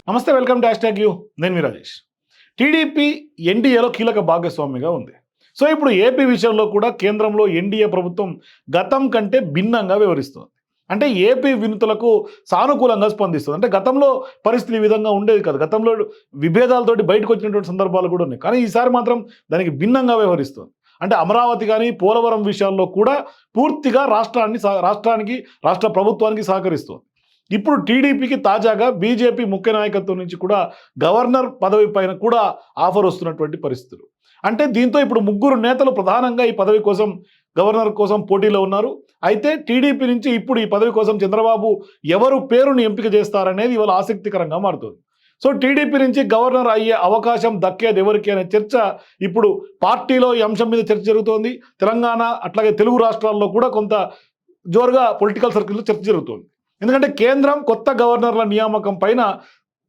నమస్తే, welcome to #you. నేను మీ Rajesh. TDP ఎన్డీఏలో కీలక భాగస్వామిగా ఉంది. సో ఇప్పుడు ఏపీ విషయంలో కూడా కేంద్రంలో ఎన్డీఏ ప్రభుత్వం గతం కంటే భిన్నంగా వ్యవహరిస్తుంది. అంటే ఏపీ వినతులకు సానుకూలంగా స్పందిస్తుంది. అంటే గతంలో పరిస్థితి ఈ విధంగా ఉండేది కాదు. గతంలో విభేదాలతోటి బయటకు వచ్చినటువంటి సందర్భాలు కూడా ఉన్నాయి. కానీ ఈసారి మాత్రం దానికి భిన్నంగా వ్యవహరిస్తుంది. అంటే అమరావతి కానీ పోలవరం విషయాల్లో కూడా పూర్తిగా రాష్ట్రానికి రాష్ట్ర ప్రభుత్వానికి సహకరిస్తుంది. ఇప్పుడు టీడీపీకి తాజాగా బీజేపీ ముఖ్య నాయకత్వం నుంచి కూడా గవర్నర్ పదవి పైన కూడా ఆఫర్ వస్తున్నటువంటి పరిస్థితులు. అంటే దీంతో ఇప్పుడు ముగ్గురు నేతలు ప్రధానంగా ఈ పదవి కోసం గవర్నర్ కోసం పోటీలో ఉన్నారు. అయితే టీడీపీ నుంచి ఇప్పుడు ఈ పదవి కోసం చంద్రబాబు ఎవరు పేరును ఎంపిక చేస్తారనేది ఇవాళ ఆసక్తికరంగా మారుతుంది. సో టీడీపీ నుంచి గవర్నర్ అయ్యే అవకాశం దక్కేది ఎవరికి అనే చర్చ ఇప్పుడు పార్టీలో ఈ అంశం మీద చర్చ జరుగుతోంది. తెలంగాణ అట్లాగే తెలుగు రాష్ట్రాల్లో కూడా కొంత జోరుగా పొలిటికల్ సర్కిల్లో చర్చ జరుగుతోంది. ఎందుకంటే కేంద్రం కొత్త గవర్నర్ల నియామకం పైన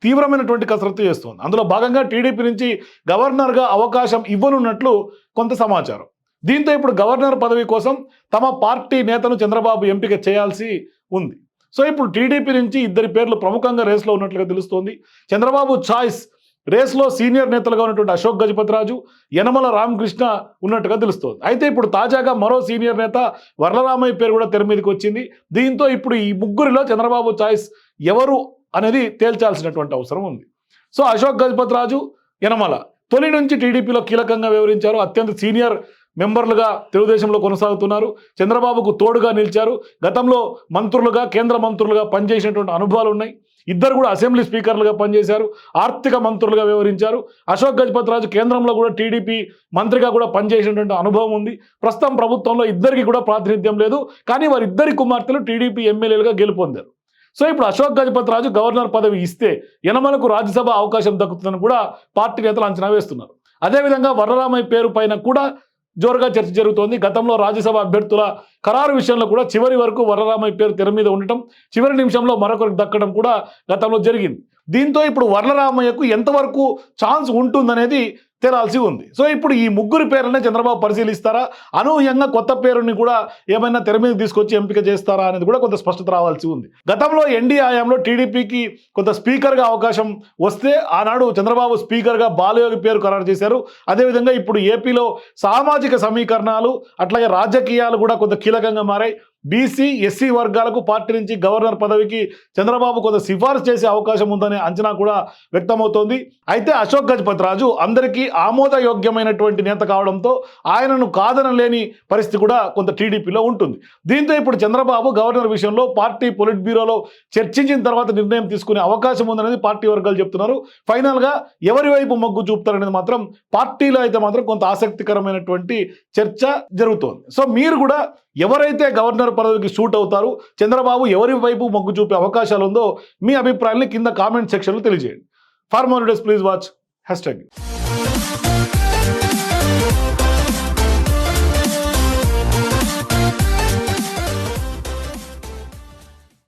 తీవ్రమైనటువంటి కసరత్తు చేస్తుంది. అందులో భాగంగా టీడీపీ నుంచి గవర్నర్గా అవకాశం ఇవ్వనున్నట్లు కొంత సమాచారం. దీంతో ఇప్పుడు గవర్నర్ పదవి కోసం తమ పార్టీ నేతను చంద్రబాబు ఎంపిక చేయాల్సి ఉంది. సో ఇప్పుడు టీడీపీ నుంచి ఇద్దరి పేర్లు ప్రముఖంగా రేస్లో ఉన్నట్లుగా తెలుస్తోంది. చంద్రబాబు ఛాయిస్ రేస్లో సీనియర్ నేతలుగా ఉన్నటువంటి అశోక్ గజపతిరాజు, యనమల రామకృష్ణ ఉన్నట్టుగా తెలుస్తోంది. అయితే ఇప్పుడు తాజాగా మరో సీనియర్ నేత వరలరామయ్య పేరు కూడా తెర మీదకి వచ్చింది. దీంతో ఇప్పుడు ఈ ముగ్గురిలో చంద్రబాబు ఛాయిస్ ఎవరు అనేది తేల్చాల్సినటువంటి అవసరం ఉంది. సో అశోక్ గజపతిరాజు, యనమల తొలి నుంచి టీడీపీలో కీలకంగా వ్యవహరించారు. అత్యంత సీనియర్ మెంబర్లుగా తెలుగుదేశంలో కొనసాగుతున్నారు. చంద్రబాబుకు తోడుగా నిలిచారు. గతంలో మంత్రులుగా, కేంద్ర మంత్రులుగా పనిచేసినటువంటి అనుభవాలు ఉన్నాయి. ఇద్దరు కూడా అసెంబ్లీ స్పీకర్లుగా పనిచేశారు. ఆర్థిక మంత్రులుగా వ్యవహరించారు. అశోక్ గజపతిరాజు కేంద్రంలో కూడా టీడీపీ మంత్రిగా కూడా పనిచేసినటువంటి అనుభవం ఉంది. ప్రస్తుతం ప్రభుత్వంలో ఇద్దరికి కూడా ప్రాతినిధ్యం లేదు. కానీ వారిద్దరి కుమార్తెలు టీడీపీ ఎమ్మెల్యేలుగా గెలుపొందారు. సో ఇప్పుడు అశోక్ గజపతిరాజు గవర్నర్ పదవి ఇస్తే యనమలకు రాజ్యసభ అవకాశం దక్కుతుందని కూడా పార్టీ నేతలు అంచనా వేస్తున్నారు. అదేవిధంగా వరలరామయ్య పేరు పైన కూడా జోరుగా చర్చ జరుగుతోంది. గతంలో రాజ్యసభ అభ్యర్థుల ఖరారు విషయంలో కూడా చివరి వరకు వరలరామయ్య పేరు తెర మీద ఉండటం, చివరి నిమిషంలో మరొకరికి దక్కడం కూడా గతంలో జరిగింది. దీంతో ఇప్పుడు వరలరామయ్యకు ఎంతవరకు ఛాన్స్ ఉంటుందనేది తేలాల్సి ఉంది. సో ఇప్పుడు ఈ ముగ్గురి పేర్లనే చంద్రబాబు పరిశీలిస్తారా, అనూహ్యంగా కొత్త పేరుని కూడా ఏమైనా తెర మీద తీసుకొచ్చి ఎంపిక చేస్తారా అనేది కూడా కొంత స్పష్టత రావాల్సి ఉంది. గతంలో ఎన్డీ హయాంలో టీడీపీకి కొంత స్పీకర్గా అవకాశం వస్తే ఆనాడు చంద్రబాబు స్పీకర్గా బాలయోగి పేరు ఖరారు చేశారు. అదేవిధంగా ఇప్పుడు ఏపీలో సామాజిక సమీకరణాలు అట్లాగే రాజకీయాలు కూడా కొంత కీలకంగా మారాయి. బీసీ, ఎస్సీ వర్గాలకు పార్టీ నుంచి గవర్నర్ పదవికి చంద్రబాబు కొంత సిఫార్సు చేసే అవకాశం ఉందనే అంచనా కూడా వ్యక్తమవుతోంది. అయితే అశోక్ గజపతిరాజు అందరికీ ఆమోదయోగ్యమైనటువంటి నేత కావడంతో ఆయనను కాదనలేని పరిస్థితి కూడా కొంత టీడీపీలో ఉంటుంది. దీంతో ఇప్పుడు చంద్రబాబు గవర్నర్ విషయంలో పార్టీ పొలిట్ బ్యూరోలో చర్చించిన తర్వాత నిర్ణయం తీసుకునే అవకాశం ఉందనేది పార్టీ వర్గాలు చెప్తున్నారు. ఫైనల్గా ఎవరి వైపు మొగ్గు చూపుతారనేది మాత్రం పార్టీలో అయితే మాత్రం కొంత ఆసక్తికరమైనటువంటి చర్చ జరుగుతోంది. సో మీరు కూడా ఎవరైతే గవర్నర్ పదవికి సూట్ అవుతారు, చంద్రబాబు ఎవరి వైపు మొగ్గు చూపే అవకాశాలు ఉందో మీ అభిప్రాయాన్ని కింద కామెంట్ సెక్షన్లో తెలియజేయండి. For more videos please watch #.